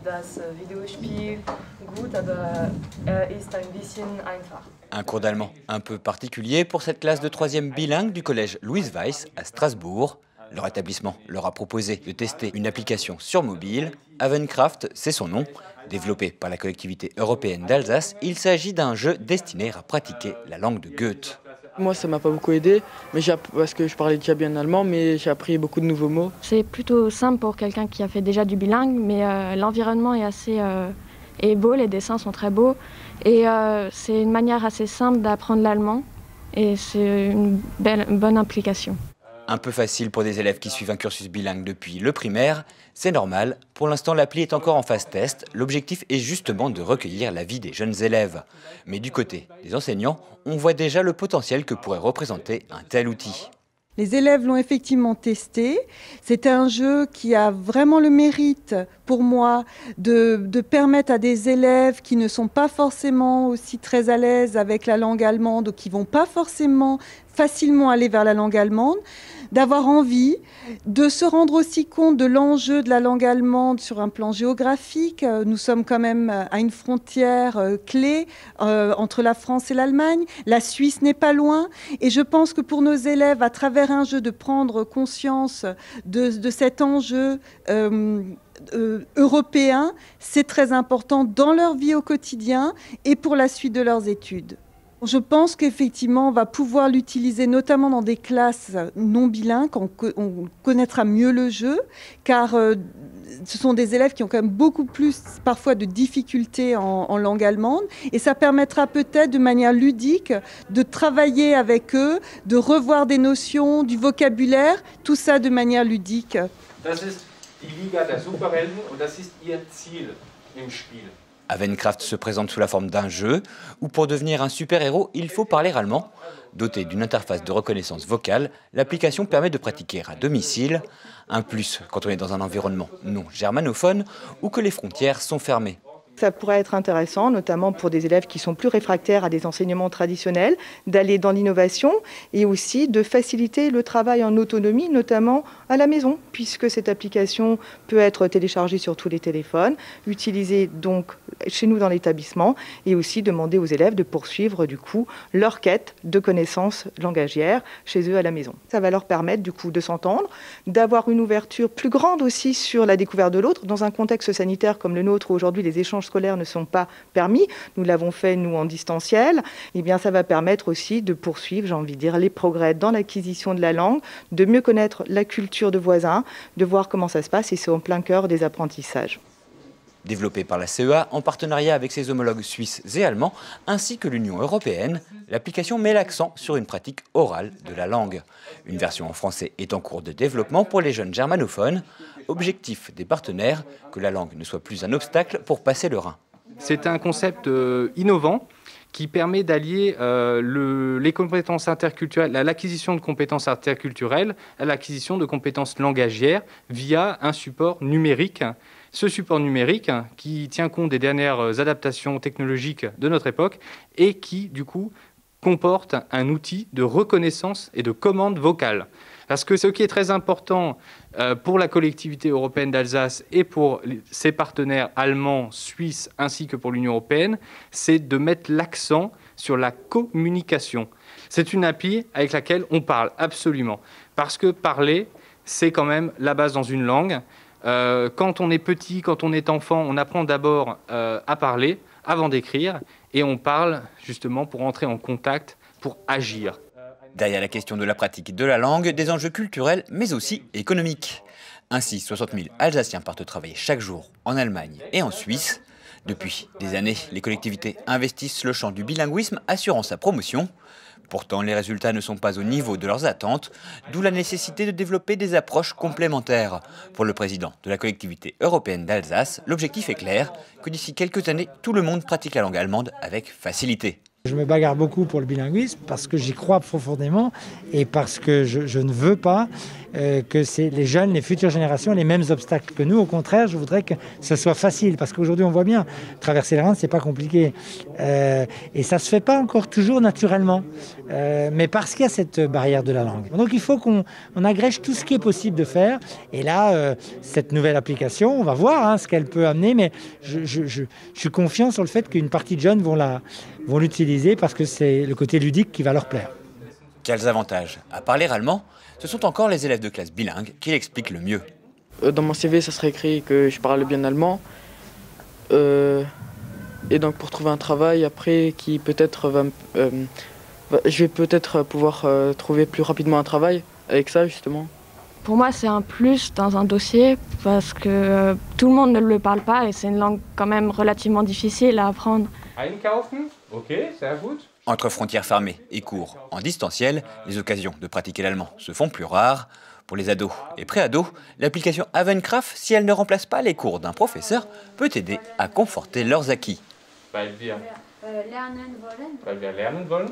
Das Videospiel gut, aber ist ein bisschen einfach. Un cours d'allemand un peu particulier pour cette classe de 3e bilingue du collège Louise Weiss à Strasbourg. Leur établissement leur a proposé de tester une application sur mobile. Avencraft, c'est son nom. Développé par la collectivité européenne d'Alsace, il s'agit d'un jeu destiné à pratiquer la langue de Goethe. Moi, ça m'a pas beaucoup aidé, parce que je parlais déjà bien allemand, mais j'ai appris beaucoup de nouveaux mots. C'est plutôt simple pour quelqu'un qui a fait déjà du bilingue, mais l'environnement est assez est beau, les dessins sont très beaux, et c'est une manière assez simple d'apprendre l'allemand, et c'est une bonne implication. Un peu facile pour des élèves qui suivent un cursus bilingue depuis le primaire, c'est normal. Pour l'instant, l'appli est encore en phase test. L'objectif est justement de recueillir l'avis des jeunes élèves. Mais du côté des enseignants, on voit déjà le potentiel que pourrait représenter un tel outil. Les élèves l'ont effectivement testé. C'est un jeu qui a vraiment le mérite, pour moi, de permettre à des élèves qui ne sont pas forcément aussi très à l'aise avec la langue allemande ou qui ne vont pas forcément facilement aller vers la langue allemande, d'avoir envie de se rendre aussi compte de l'enjeu de la langue allemande sur un plan géographique. Nous sommes quand même à une frontière clé entre la France et l'Allemagne. La Suisse n'est pas loin. Et je pense que pour nos élèves, à travers un jeu, de prendre conscience de cet enjeu européen, c'est très important dans leur vie au quotidien et pour la suite de leurs études. Je pense qu'effectivement, on va pouvoir l'utiliser notamment dans des classes non bilingues, on connaîtra mieux le jeu, car ce sont des élèves qui ont quand même beaucoup plus parfois de difficultés en langue allemande, et ça permettra peut-être de manière ludique de travailler avec eux, de revoir des notions, du vocabulaire, tout ça de manière ludique. Das ist die Liga der Superhelden und das ist ihr Ziel im Spiel. Avencraft se présente sous la forme d'un jeu où pour devenir un super-héros, il faut parler allemand. Dotée d'une interface de reconnaissance vocale, l'application permet de pratiquer à domicile. Un plus quand on est dans un environnement non germanophone ou que les frontières sont fermées. Ça pourrait être intéressant, notamment pour des élèves qui sont plus réfractaires à des enseignements traditionnels, d'aller dans l'innovation et aussi de faciliter le travail en autonomie, notamment à la maison, puisque cette application peut être téléchargée sur tous les téléphones, utilisée donc chez nous dans l'établissement et aussi demander aux élèves de poursuivre du coup leur quête de connaissances langagières chez eux à la maison. Ça va leur permettre du coup de s'entendre, d'avoir une ouverture plus grande aussi sur la découverte de l'autre. Dans un contexte sanitaire comme le nôtre où aujourd'hui les échanges scolaires ne sont pas permis, nous l'avons fait nous en distanciel, et bien ça va permettre aussi de poursuivre, j'ai envie de dire, les progrès dans l'acquisition de la langue, de mieux connaître la culture de voisins, de voir comment ça se passe et c'est en plein cœur des apprentissages. Développée par la CEA en partenariat avec ses homologues suisses et allemands, ainsi que l'Union européenne, l'application met l'accent sur une pratique orale de la langue. Une version en français est en cours de développement pour les jeunes germanophones. Objectif des partenaires, que la langue ne soit plus un obstacle pour passer le Rhin. C'est un concept innovant qui permet d'allier les compétences interculturelles, l'acquisition de compétences interculturelles à l'acquisition de compétences langagières via un support numérique. Ce support numérique qui tient compte des dernières adaptations technologiques de notre époque et qui, du coup, comporte un outil de reconnaissance et de commande vocale. Parce que ce qui est très important pour la collectivité européenne d'Alsace et pour ses partenaires allemands, suisses, ainsi que pour l'Union européenne, c'est de mettre l'accent sur la communication. C'est une appli avec laquelle on parle absolument. Parce que parler, c'est quand même la base dans une langue. Quand on est petit, quand on est enfant, on apprend d'abord à parler avant d'écrire et on parle justement pour entrer en contact, pour agir. Derrière la question de la pratique de la langue, des enjeux culturels mais aussi économiques. Ainsi, 60 000 Alsaciens partent travailler chaque jour en Allemagne et en Suisse. Depuis des années, les collectivités investissent le champ du bilinguisme, assurant sa promotion. Pourtant, les résultats ne sont pas au niveau de leurs attentes, d'où la nécessité de développer des approches complémentaires. Pour le président de la collectivité européenne d'Alsace, l'objectif est clair, que d'ici quelques années, tout le monde pratique la langue allemande avec facilité. Je me bagarre beaucoup pour le bilinguisme parce que j'y crois profondément et parce que je ne veux pas que les jeunes, les futures générations aient les mêmes obstacles que nous. Au contraire, je voudrais que ce soit facile parce qu'aujourd'hui, on voit bien, traverser le Rhin, c'est pas compliqué. Et ça se fait pas encore toujours naturellement. Mais parce qu'il y a cette barrière de la langue. Donc il faut qu'on agrège tout ce qui est possible de faire. Et là, cette nouvelle application, on va voir ce qu'elle peut amener, mais je suis confiant sur le fait qu'une partie de jeunes vont l'utiliser parce que c'est le côté ludique qui va leur plaire. Quels avantages à parler allemand? Ce sont encore les élèves de classe bilingue qui l'expliquent le mieux. Dans mon CV, ça serait écrit que je parle bien allemand. Et donc pour trouver un travail après qui peut-être je vais peut-être pouvoir trouver plus rapidement un travail avec ça justement. Pour moi, c'est un plus dans un dossier parce que tout le monde ne le parle pas et c'est une langue quand même relativement difficile à apprendre. Einkaufen, ok, sehr gut. Entre frontières fermées et cours en distanciel, les occasions de pratiquer l'allemand se font plus rares. Pour les ados et pré-ados, l'application Havencraft, si elle ne remplace pas les cours d'un professeur, peut aider à conforter leurs acquis. Weil wir lernen wollen.